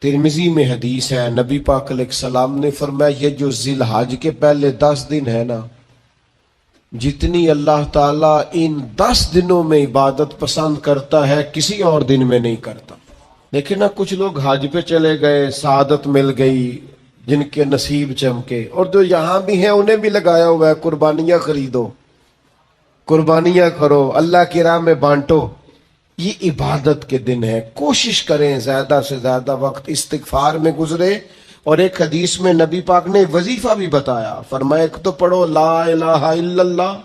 ترمذی میں حدیث ہے، نبی پاک علیہ السلام نے فرمایا یہ جو ذی الحج کے پہلے 10 دن ہے نا، جتنی اللہ تعالیٰ ان 10 دنوں میں عبادت پسند کرتا ہے کسی اور دن میں نہیں کرتا۔ لیکن نا کچھ لوگ حج پہ چلے گئے، سعادت مل گئی، جن کے نصیب چمکے، اور جو یہاں بھی ہیں انہیں بھی لگایا ہوا ہے قربانیاں خریدو، قربانیاں کرو، اللہ کی راہ میں بانٹو۔ یہ عبادت کے دن ہے، کوشش کریں زیادہ سے زیادہ وقت استغفار میں گزرے۔ اور ایک حدیث میں نبی پاک نے وظیفہ بھی بتایا، فرمایا ایک تو پڑھو لا الہ الا اللہ،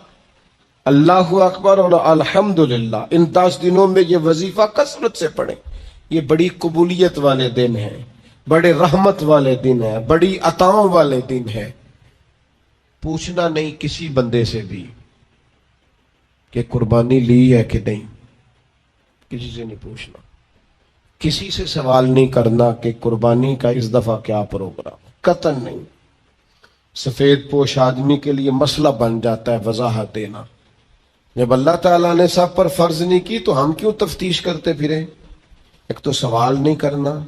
اللہ اکبر اور الحمدللہ، ان 10 دنوں میں یہ وظیفہ کثرت سے پڑھیں۔ یہ بڑی قبولیت والے دن ہیں، بڑے رحمت والے دن ہیں، بڑی عطاؤں والے دن ہیں۔ پوچھنا نہیں کسی بندے سے بھی کہ قربانی لی ہے کہ نہیں، کسی سے نہیں پوچھنا، کسی سے سوال نہیں کرنا کہ قربانی کا اس دفعہ کیا پروگرام، قطعاً نہیں۔ سفید پوش آدمی کے لیے مسئلہ بن جاتا ہے وضاحت دینا۔ جب اللہ تعالیٰ نے سب پر فرض نہیں کی تو ہم کیوں تفتیش کرتے پھریں؟ ایک تو سوال نہیں کرنا،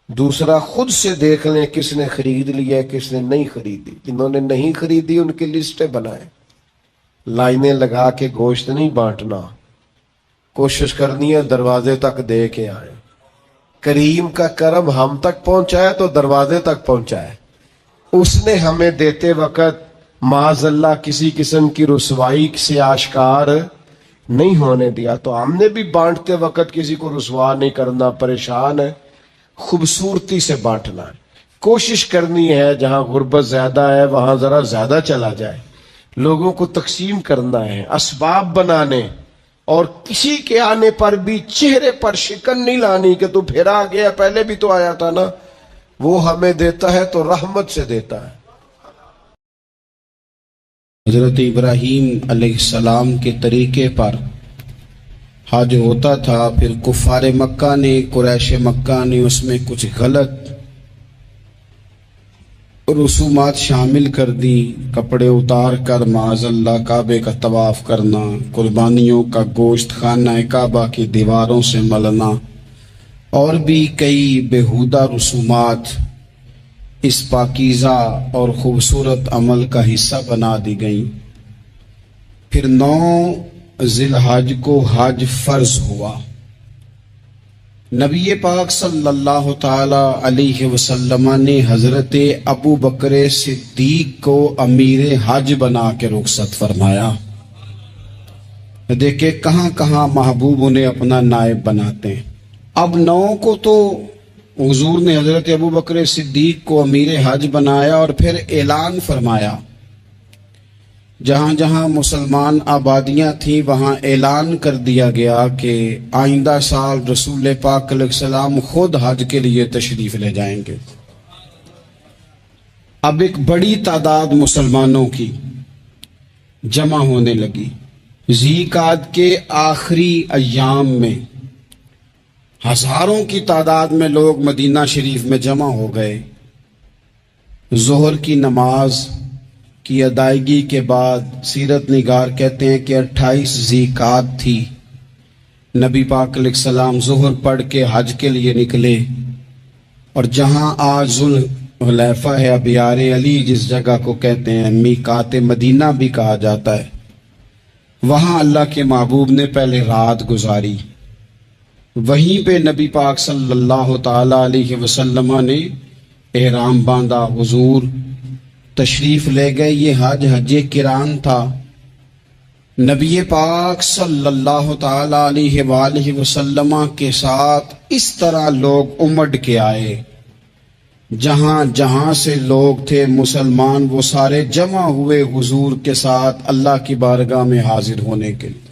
دوسرا خود سے دیکھ لیں کس نے خرید لی ہے کس نے نہیں خریدی۔ جنہوں نے نہیں خریدی ان کی لسٹیں بنائیں، لائنیں لگا کے گوشت نہیں بانٹنا، کوشش کرنی ہے دروازے تک دے کے آئیں۔ کریم کا کرم ہم تک پہنچائے تو دروازے تک پہنچائے، اس نے ہمیں دیتے وقت معاذ اللہ کسی قسم کی رسوائی سے آشکار نہیں ہونے دیا، تو ہم نے بھی بانٹتے وقت کسی کو رسوا نہیں کرنا، پریشان ہے، خوبصورتی سے بانٹنا ہے۔ کوشش کرنی ہے جہاں غربت زیادہ ہے وہاں ذرا زیادہ چلا جائے، لوگوں کو تقسیم کرنا ہے، اسباب بنانے، اور کسی کے آنے پر بھی چہرے پر شکن نہیں لانی کہ تو پھر آ گیا، پہلے بھی تو آیا تھا نا۔ وہ ہمیں دیتا ہے تو رحمت سے دیتا ہے۔ حضرت ابراہیم علیہ السلام کے طریقے پر حج ہوتا تھا، پھر کفار مکہ نے، قریش مکہ نے اس میں کچھ غلط رسومات شامل کر دی، کپڑے اتار کر معاذ اللہ کعبے کا طواف کرنا، قربانیوں کا گوشت خانہ کعبہ کی دیواروں سے ملنا، اور بھی کئی بیہودہ رسومات اس پاکیزہ اور خوبصورت عمل کا حصہ بنا دی گئیں۔ پھر 9 ذی الحج کو حج فرض ہوا۔ نبی پاک صلی اللہ تعالی علیہ وسلم نے حضرت ابو بکر صدیق کو امیر حج بنا کے رخصت فرمایا۔ دیکھیں کہاں کہاں محبوب انہیں اپنا نائب بناتے ہیں۔ اب 9 کو تو حضور نے حضرت ابو بکر صدیق کو امیر حج بنایا، اور پھر اعلان فرمایا، جہاں جہاں مسلمان آبادیاں تھیں وہاں اعلان کر دیا گیا کہ آئندہ سال رسول پاک علیہ السلام خود حج کے لیے تشریف لے جائیں گے۔ اب ایک بڑی تعداد مسلمانوں کی جمع ہونے لگی۔ ذی قعدہ کے آخری ایام میں ہزاروں کی تعداد میں لوگ مدینہ شریف میں جمع ہو گئے۔ ظہر کی نماز کی ادائیگی کے بعد سیرت نگار کہتے ہیں کہ 28 ذی قعدہ تھی، نبی پاک علیہ السلام ظہر پڑھ کے حج کے لیے نکلے، اور جہاں آج ذوالحلیفہ ہے، ابیار علی جس جگہ کو کہتے ہیں، میقات مدینہ بھی کہا جاتا ہے، وہاں اللہ کے محبوب نے پہلے رات گزاری۔ وہیں پہ نبی پاک صلی اللہ تعالی علیہ وسلم نے احرام باندھا، حضور تشریف لے گئے۔ یہ حج قران تھا۔ نبی پاک صلی اللہ تعالی علیہ وآلہ وسلم کے ساتھ اس طرح لوگ امڑ کے آئے، جہاں جہاں سے لوگ تھے مسلمان وہ سارے جمع ہوئے حضور کے ساتھ اللہ کی بارگاہ میں حاضر ہونے کے لیے۔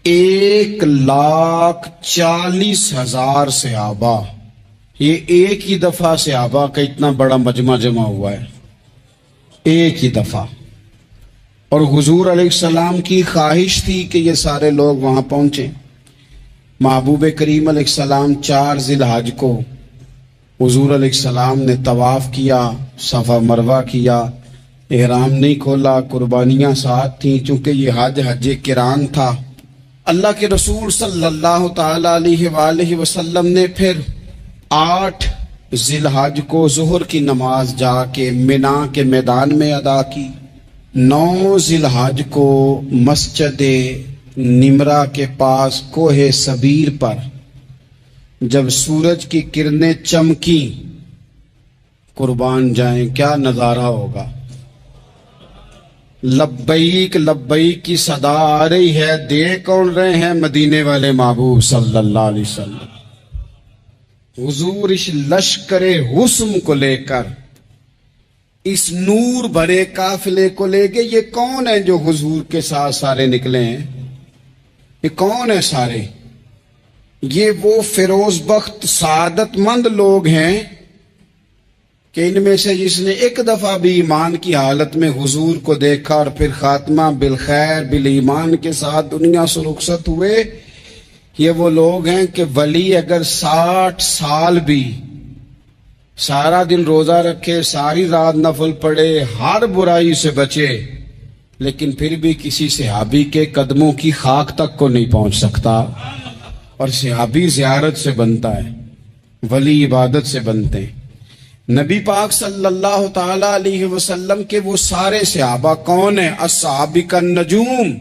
1,40,000 صحابہ، یہ ایک ہی دفعہ صحابہ کا اتنا بڑا مجمع جمع ہوا ہے، ایک ہی دفعہ۔ اور حضور علیہ السلام کی خواہش تھی کہ یہ سارے لوگ وہاں پہنچیں۔ محبوب کریم علیہ السلام 4 ذی الحج کو حضور علیہ السلام نے طواف کیا، صفا مروہ کیا، احرام نہیں کھولا، قربانیاں ساتھ تھیں، چونکہ یہ حج قران تھا۔ اللہ کے رسول صلی اللہ تعالی علیہ وآلہ وسلم نے پھر 8 ذی الحج کو ظہر کی نماز جا کے منا کے میدان میں ادا کی. 9 ذی الحج کو مسجد نمرہ کے پاس کوہ صبیر پر جب سورج کی کرنیں چمکی، قربان جائیں کیا نظارہ ہوگا. لبیک لبیک کی صدا آ رہی ہے. دیکھ کون رہے ہیں؟ مدینے والے محبوب صلی اللہ علیہ وسلم. حضور اس لشکر حسن کو لے کر، اس نور بھرے قافلے کو لے کے، یہ کون ہے جو حضور کے ساتھ سارے نکلے ہیں؟ یہ کون ہے سارے؟ یہ وہ فیروز بخت سعادت مند لوگ ہیں کہ ان میں سے جس نے ایک دفعہ بھی ایمان کی حالت میں حضور کو دیکھا اور پھر خاتمہ بالخیر بالایمان کے ساتھ دنیا سے رخصت ہوئے، یہ وہ لوگ ہیں کہ ولی اگر 60 سال بھی سارا دن روزہ رکھے، ساری رات نفل پڑھے، ہر برائی سے بچے، لیکن پھر بھی کسی صحابی کے قدموں کی خاک تک کو نہیں پہنچ سکتا. اور صحابی زیارت سے بنتا ہے، ولی عبادت سے بنتے ہیں. نبی پاک صلی اللہ تعالی علیہ وسلم کے وہ سارے صحابہ کون ہیں؟ الصحابہ النجوم.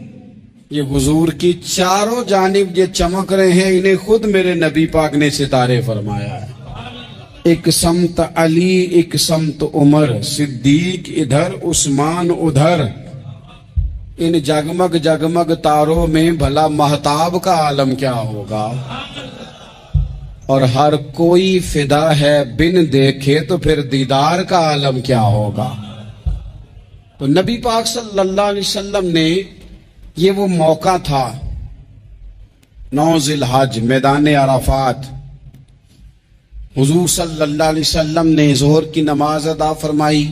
یہ حضور کی چاروں جانب یہ چمک رہے ہیں، انہیں خود میرے نبی پاک نے ستارے فرمایا ہے. ایک سمت علی، ایک سمت عمر، صدیق ادھر، عثمان ادھر. ان جگمگ جگمگ تاروں میں بھلا مہتاب کا عالم کیا ہوگا. اور ہر کوئی فدا ہے بن دیکھے تو پھر دیدار کا عالم کیا ہوگا. تو نبی پاک صلی اللہ علیہ وسلم نے یہ وہ موقع تھا، 9 ذی الحج میدان عرفات. حضور صلی اللہ علیہ وسلم نے ظہر کی نماز ادا فرمائی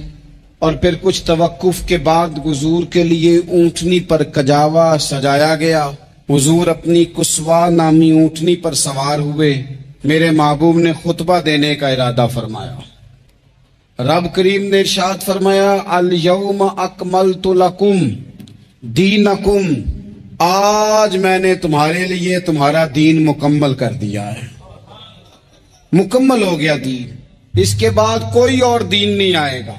اور پھر کچھ توقف کے بعد حضور کے لیے اونٹنی پر کجاوا سجایا گیا. حضور اپنی کسوا نامی اونٹنی پر سوار ہوئے. میرے محبوب نے خطبہ دینے کا ارادہ فرمایا. رب کریم نے ارشاد فرمایا، الیوم اکملت لکم دینکم، آج میں نے تمہارے لیے تمہارا دین مکمل کر دیا ہے. مکمل ہو گیا دین، اس کے بعد کوئی اور دین نہیں آئے گا.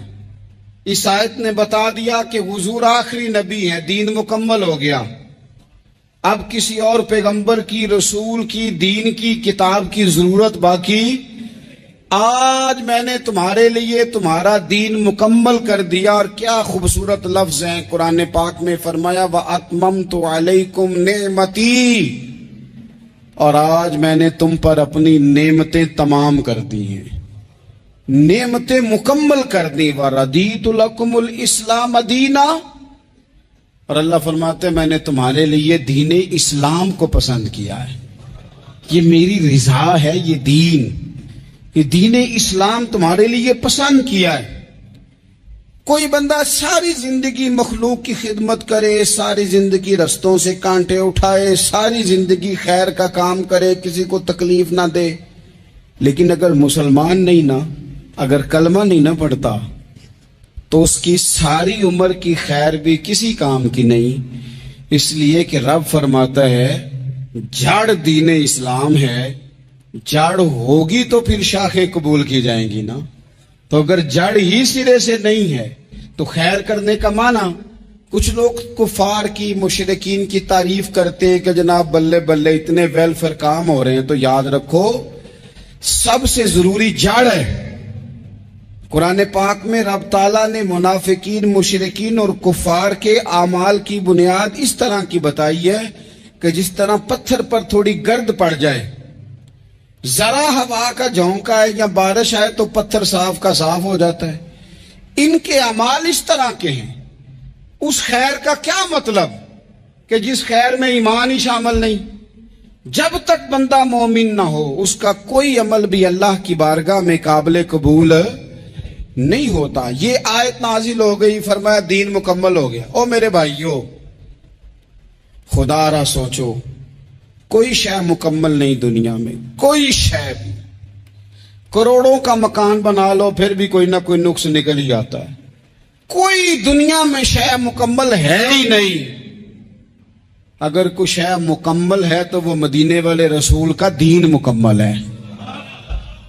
اس آیت نے بتا دیا کہ حضور آخری نبی ہے، دین مکمل ہو گیا. اب کسی اور پیغمبر کی، رسول کی، دین کی، کتاب کی ضرورت باقی. آج میں نے تمہارے لیے تمہارا دین مکمل کر دیا. اور کیا خوبصورت لفظ ہیں قرآن پاک میں فرمایا، وَأَتْمَمْتُ عَلَيْكُمْ نِعْمَتِي، اور آج میں نے تم پر اپنی نعمتیں تمام کر دی ہیں، نعمتیں مکمل کر دی. وَرَضِيتُ لَكُمُ الْإِسْلَامَ دِينًا، اور اللہ فرماتے ہیں میں نے تمہارے لیے دین اسلام کو پسند کیا ہے. یہ میری رضا ہے، یہ دین اسلام تمہارے لیے پسند کیا ہے. کوئی بندہ ساری زندگی مخلوق کی خدمت کرے، ساری زندگی رستوں سے کانٹے اٹھائے، ساری زندگی خیر کا کام کرے، کسی کو تکلیف نہ دے، لیکن اگر مسلمان نہیں نا، اگر کلمہ نہیں نہ پڑھتا، تو اس کی ساری عمر کی خیر بھی کسی کام کی نہیں. اس لیے کہ رب فرماتا ہے جڑ دین اسلام ہے، جڑ ہوگی تو پھر شاخیں قبول کی جائیں گی نا. تو اگر جڑ ہی سرے سے نہیں ہے تو خیر کرنے کا معنی، کچھ لوگ کفار کی، مشرکین کی تعریف کرتے ہیں کہ جناب بلے بلے اتنے ویلفیئر کام ہو رہے ہیں. تو یاد رکھو سب سے ضروری جڑ ہے. قرآن پاک میں رب تعالیٰ نے منافقین، مشرکین اور کفار کے اعمال کی بنیاد اس طرح کی بتائی ہے کہ جس طرح پتھر پر تھوڑی گرد پڑ جائے، ذرا ہوا کا جھونکا ہے یا بارش آئے تو پتھر صاف کا صاف ہو جاتا ہے. ان کے اعمال اس طرح کے ہیں. اس خیر کا کیا مطلب کہ جس خیر میں ایمان ہی شامل نہیں. جب تک بندہ مومن نہ ہو اس کا کوئی عمل بھی اللہ کی بارگاہ میں قابل قبول نہیں ہوتا. یہ آیت نازل ہو گئی، فرمایا دین مکمل ہو گیا. او میرے بھائیو، خدا را سوچو، کوئی شے مکمل نہیں دنیا میں، کوئی شے بھی. کروڑوں کا مکان بنا لو پھر بھی کوئی نہ کوئی نقص نکل ہی آتا ہے. کوئی دنیا میں شے مکمل ہے ہی نہیں. اگر کوئی شے مکمل ہے تو وہ مدینے والے رسول کا دین مکمل ہے.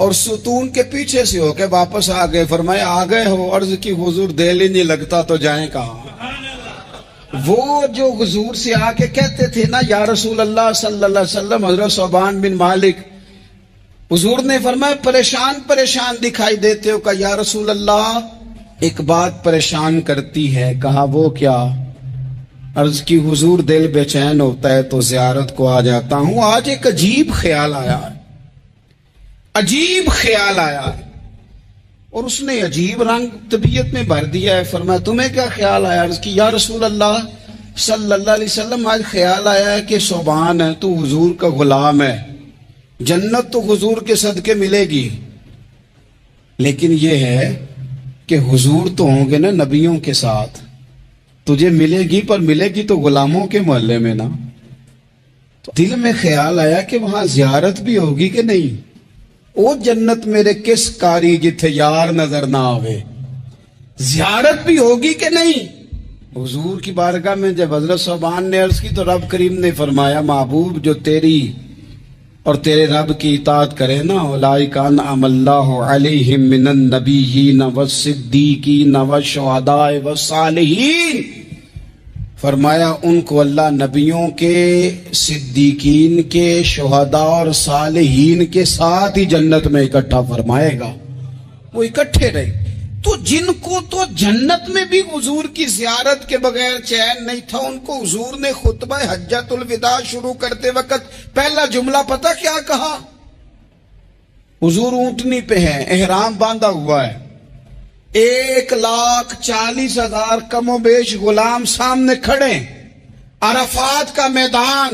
اور ستون کے پیچھے سے ہو کے واپس آ گئے. فرمایا آ گئے ہو؟ عرض کی حضور دل ہی نہیں لگتا تو جائیں کہاں. وہ جو حضور سے آ کے کہتے تھے نا یا رسول اللہ صلی اللہ علیہ وسلم، حضرت ثوبان بن مالک، حضور نے فرمایا پریشان پریشان دکھائی دیتے ہو. کہا یا رسول اللہ ایک بات پریشان کرتی ہے. کہا وہ کیا؟ عرض کی حضور دل بے چین ہوتا ہے تو زیارت کو آ جاتا ہوں. آج ایک عجیب خیال آیا ہے، عجیب خیال آیا ہے، اور اس نے عجیب رنگ طبیعت میں بھر دیا ہے. فرمایا تمہیں کیا خیال آیا؟ عرض کی یا رسول اللہ صلی اللہ علیہ وسلم آج خیال آیا ہے کہ ثوبان ہے تو حضور کا غلام ہے، جنت تو حضور کے صدقے ملے گی، لیکن یہ ہے کہ حضور تو ہوں گے نا نبیوں کے ساتھ، تجھے ملے گی پر ملے گی تو غلاموں کے محلے میں نا. تو دل میں خیال آیا کہ وہاں زیارت بھی ہوگی کہ نہیں. او جنت میرے کس کاری جتھے یار نظر نہ آوے، زیارت بھی ہوگی کہ نہیں. حضور کی بارگاہ میں جب حضرت ثوبان نے عرض کی تو رب کریم نے فرمایا محبوب جو تیری اور تیرے رب کی اطاعت کرے نا، اولئک انعم اللہ علیہم من النبیین والصدیقین والشہداء والصالحین. فرمایا ان کو اللہ نبیوں کے، صدیقین کے، شہداء اور صالحین کے ساتھ ہی جنت میں اکٹھا فرمائے گا. وہ اکٹھے رہے. تو جن کو تو جنت میں بھی حضور کی زیارت کے بغیر چین نہیں تھا، ان کو حضور نے خطبہ حجۃ الوداع شروع کرتے وقت پہلا جملہ پتہ کیا کہا؟ حضور اونٹنی پہ ہے، احرام باندھا ہوا ہے، 1,40,000 کم و بیش غلام سامنے کھڑے، عرفات کا میدان.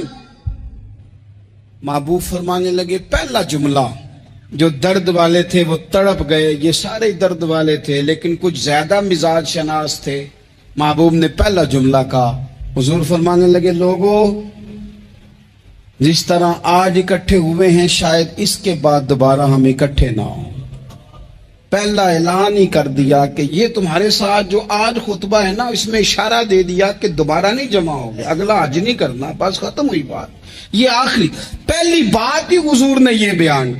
محبوب فرمانے لگے پہلا جملہ، جو درد والے تھے وہ تڑپ گئے، یہ سارے درد والے تھے لیکن کچھ زیادہ مزاج شناس تھے. محبوب نے پہلا جملہ کہا. حضور فرمانے لگے لوگوں جس طرح آج اکٹھے ہوئے ہیں شاید اس کے بعد دوبارہ ہم اکٹھے نہ ہوں. پہلا اعلان ہی کر دیا کہ یہ تمہارے ساتھ جو آج خطبہ ہے نا اس میں اشارہ دے دیا کہ دوبارہ نہیں جمع ہوگے، اگلا حج نہیں کرنا، بس ختم ہوئی بات. یہ آخری پہلی بات ہی حضور نے یہ بیان.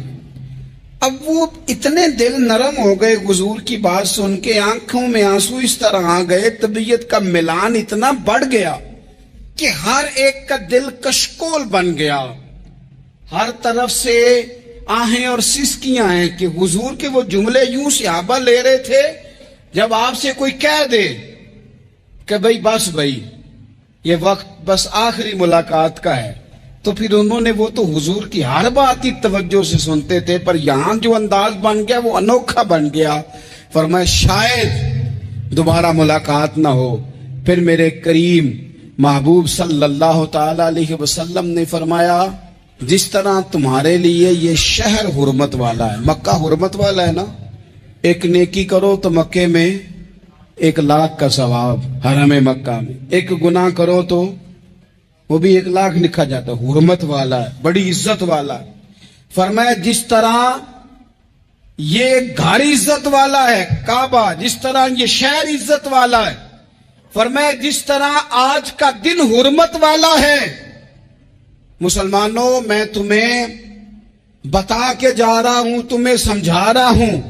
اب وہ اتنے دل نرم ہو گئے حضور کی بات سن کے، آنکھوں میں آنسو اس طرح آ گئے، طبیعت کا ملان اتنا بڑھ گیا کہ ہر ایک کا دل کشکول بن گیا. ہر طرف سے آہیں اور سسکیاں ہیں کہ حضور کے وہ جملے یوں صحابہ لے رہے تھے جب آپ سے کوئی کہہ دے کہ بس بھائی یہ وقت بس آخری ملاقات کا ہے، تو پھر انہوں نے وہ تو حضور کی ہر بات ہی توجہ سے سنتے تھے، پر یہاں جو انداز بن گیا وہ انوکھا بن گیا. فرمایا شاید دوبارہ ملاقات نہ ہو. پھر میرے کریم محبوب صلی اللہ تعالی علیہ وسلم نے فرمایا جس طرح تمہارے لیے یہ شہر حرمت والا ہے، مکہ حرمت والا ہے نا، ایک نیکی کرو تو مکے میں 1,00,000 کا ثواب، حرم مکہ میں ایک گناہ کرو تو وہ بھی 1,00,000 لکھا جاتا ہے. حرمت والا ہے، بڑی عزت والا ہے. فرمایا جس طرح یہ گھر عزت والا ہے کعبہ، جس طرح یہ شہر عزت والا ہے، فرمایا جس طرح آج کا دن حرمت والا ہے. مسلمانوں میں تمہیں بتا کے جا رہا ہوں، تمہیں سمجھا رہا ہوں،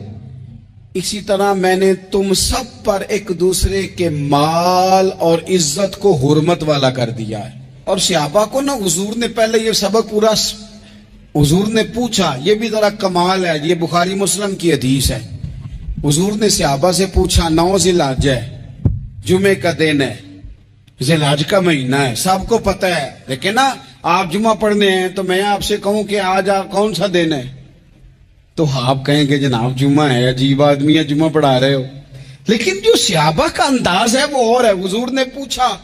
اسی طرح میں نے تم سب پر ایک دوسرے کے مال اور عزت کو حرمت والا کر دیا ہے. اور صحابہ کو نا حضور نے پہلے یہ سبق پورا حضور نے پوچھا، یہ بھی ذرا کمال ہے، یہ بخاری مسلم کی حدیث ہے. حضور نے صحابہ سے پوچھا 9 ذی الحجہ ہے، جمعے کا دن ہے، ذی الحج کا مہینہ ہے، سب کو پتہ ہے، لیکن نا آپ جمعہ پڑھنے ہیں تو میں آپ سے کہوں کہ آج آپ کون سا دن ہے تو آپ کہیں کہ جناب جمعہ ہے، عجیب آدمی ہے جمعہ پڑھا رہے ہو. لیکن جو صحابہ کا انداز ہے وہ اور ہے. حضور نے پوچھا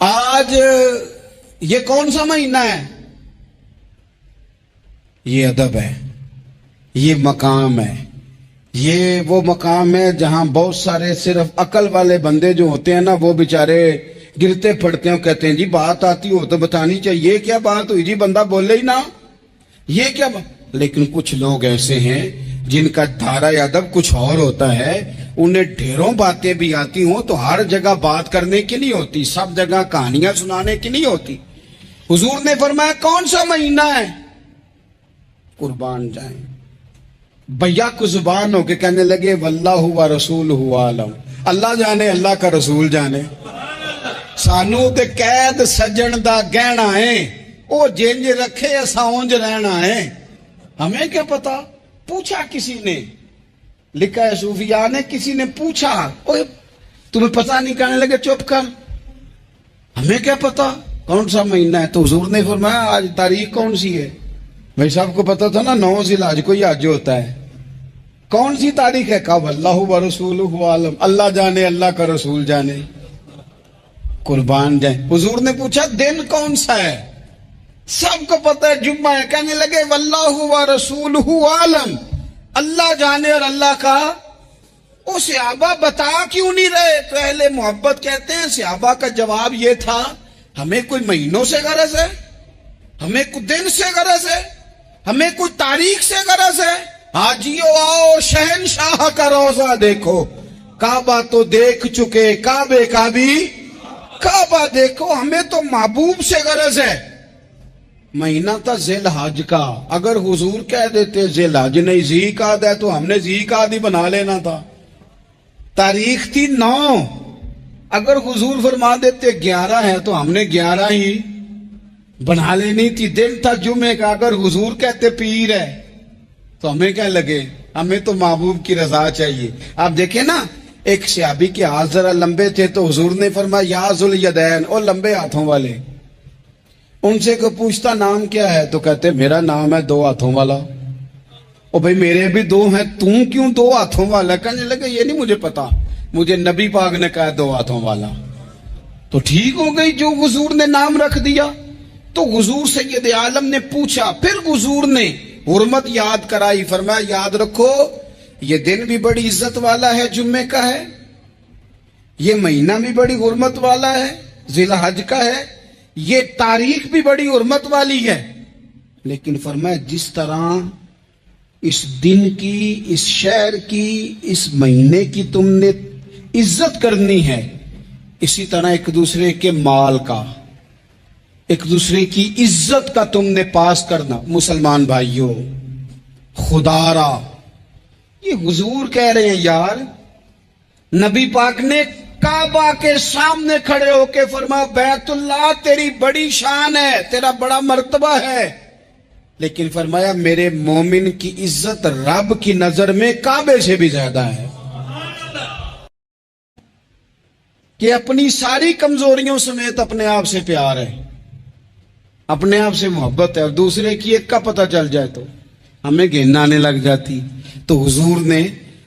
آج یہ کون سا مہینہ ہے؟ یہ ادب ہے، یہ مقام ہے، یہ وہ مقام ہے جہاں بہت سارے صرف عقل والے بندے جو ہوتے ہیں نا وہ بیچارے گرتے پھڑتے ہیں، کہتے ہیں جی بات آتی ہو تو بتانی چاہیے، کیا بات ہوئی جی بندہ بولے ہی نا، یہ کیا بات. لیکن کچھ لوگ ایسے ہیں جن کا دھارا ادب کچھ اور ہوتا ہے، انہیں ڈھیروں باتیں بھی آتی ہوں تو ہر جگہ بات کرنے کی نہیں ہوتی، سب جگہ کہانیاں سنانے کی نہیں ہوتی. حضور نے فرمایا کون سا مہینہ ہے؟ قربان جائیں. بھیا کو زبان ہو کے کہنے لگے واللہ و رسولہ عالم, اللہ جانے اللہ کا رسول جانے. سانو تے قید سجن دا گہنا ہے, او جنج رکھے اسا اونج رہنا ہے, ہمیں کیا پتا. پوچھا کسی نے, لکھا ہے صوفیاء نے, کسی نے پوچھا اوے تمہیں پتہ نہیں, کہنے لگے چپ کر, ہمیں کیا پتا کون سا مہینہ ہے. تو حضور نے فرمایا آج تاریخ کون سی ہے؟ بھائی صاحب کو پتا تھا نا 9 ذی الحج کو ہی حج ہوتا ہے. کون سی تاریخ ہے؟ کہا واللہ و رسولہ عالم, اللہ جانے اللہ کا رسول جانے. قربان جائیں. حضور نے پوچھا دن کون سا ہے؟ سب کو پتا ہے جمعہ ہے. کہنے لگے واللہ و رسولہ عالم, اللہ جانے اور اللہ کا. او صحابہ بتا کیوں نہیں رہے؟ تو اہل محبت کہتے ہیں صحابہ کا جواب یہ تھا ہمیں کوئی مہینوں سے غرض ہے, ہمیں کوئی دن سے غرض ہے, ہمیں کوئی تاریخ سے غرض ہے. حاجیو آؤ شہنشاہ کا روضہ دیکھو, کعبہ تو دیکھ چکے, کعبے کا بھی کعبہ دیکھو. ہمیں تو محبوب سے غرض ہے. مہینہ تھا ذی الحج کا, اگر حضور کہہ دیتے ذی الحج نہیں ذی قعدہ ہے تو ہم نے ذی قعدہ ہی بنا لینا تھا. تاریخ تھی 9, اگر حضور فرما دیتے 11 ہے تو ہم نے 11 ہی بنا لینی تھی. دن تھا جمعے کا, اگر حضور کہتے پیر ہے تو ہمیں کیا لگے, ہمیں تو محبوب کی رضا چاہیے. آپ دیکھیں نا, ایک صحابی کے ہاتھ ذرا لمبے تھے تو حضور نے فرمایا یا ذوالیدین, او لمبے ہاتھوں والے. ان سے کوئی پوچھتا نام کیا ہے تو کہتے میرا نام ہے 2 ہاتھوں والا. او بھئی میرے بھی 2 ہیں, تم کیوں 2 ہاتھوں والا؟ کہنے لگے یہ نہیں مجھے پتا, مجھے نبی پاک نے کہا 2 ہاتھوں والا. تو ٹھیک ہو گئی جو حضور نے نام رکھ دیا. تو حضور سید عالم نے پوچھا, پھر حضور نے حرمت یاد کرائی. فرمایا یاد رکھو یہ دن بھی بڑی عزت والا ہے, جمعے کا ہے. یہ مہینہ بھی بڑی حرمت والا ہے, ذی الحج کا ہے. یہ تاریخ بھی بڑی حرمت والی ہے. لیکن فرمایا جس طرح اس دن کی, اس شہر کی, اس مہینے کی تم نے عزت کرنی ہے, اسی طرح ایک دوسرے کے مال کا, ایک دوسرے کی عزت کا تم نے پاس کرنا. مسلمان بھائیوں, خدا را یہ حضور کہہ رہے ہیں یار, نبی پاک نے کعبہ کے سامنے کھڑے ہو کے فرمایا بیت اللہ تیری بڑی شان ہے, تیرا بڑا مرتبہ ہے, لیکن فرمایا میرے مومن کی عزت رب کی نظر میں کعبے سے بھی زیادہ ہے. کہ اپنی ساری کمزوریوں سمیت اپنے آپ سے پیار ہے, اپنے آپ سے محبت ہے, اور دوسرے کی ایک کا پتہ چل جائے تو ہمیں گھن آنے لگ جاتی. تو حضور نے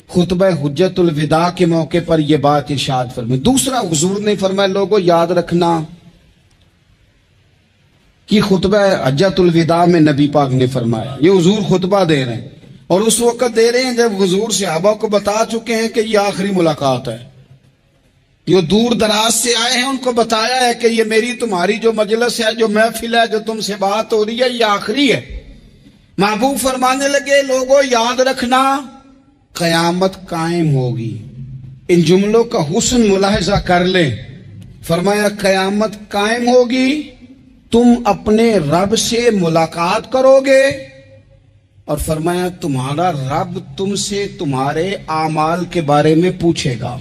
خطبہ حجت الوداع کے موقع پر یہ بات ارشاد فرمائی. دوسرا حضور نے فرمایا لوگوں یاد رکھنا کہ خطبہ حجت الوداع میں نبی پاک نے فرمایا, یہ حضور خطبہ دے رہے ہیں, اور اس وقت دے رہے ہیں جب حضور صحابہ کو بتا چکے ہیں کہ یہ آخری ملاقات ہے. جو دور دراز سے آئے ہیں ان کو بتایا ہے کہ یہ میری تمہاری جو مجلس ہے, جو محفل ہے, جو تم سے بات ہو رہی ہے, یہ آخری ہے. محبوب فرمانے لگے لوگوں یاد رکھنا قیامت قائم ہوگی. ان جملوں کا حسن ملاحظہ کر لیں. فرمایا قیامت قائم ہوگی, تم اپنے رب سے ملاقات کرو گے, اور فرمایا تمہارا رب تم سے تمہارے اعمال کے بارے میں پوچھے گا.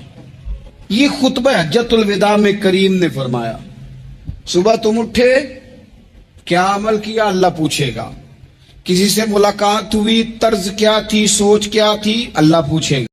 یہ خطبہ حجت الوداع میں کریم نے فرمایا. صبح تم اٹھے, کیا عمل کیا, اللہ پوچھے گا. کسی سے ملاقات ہوئی, طرز کیا تھی, سوچ کیا تھی, اللہ پوچھے گا.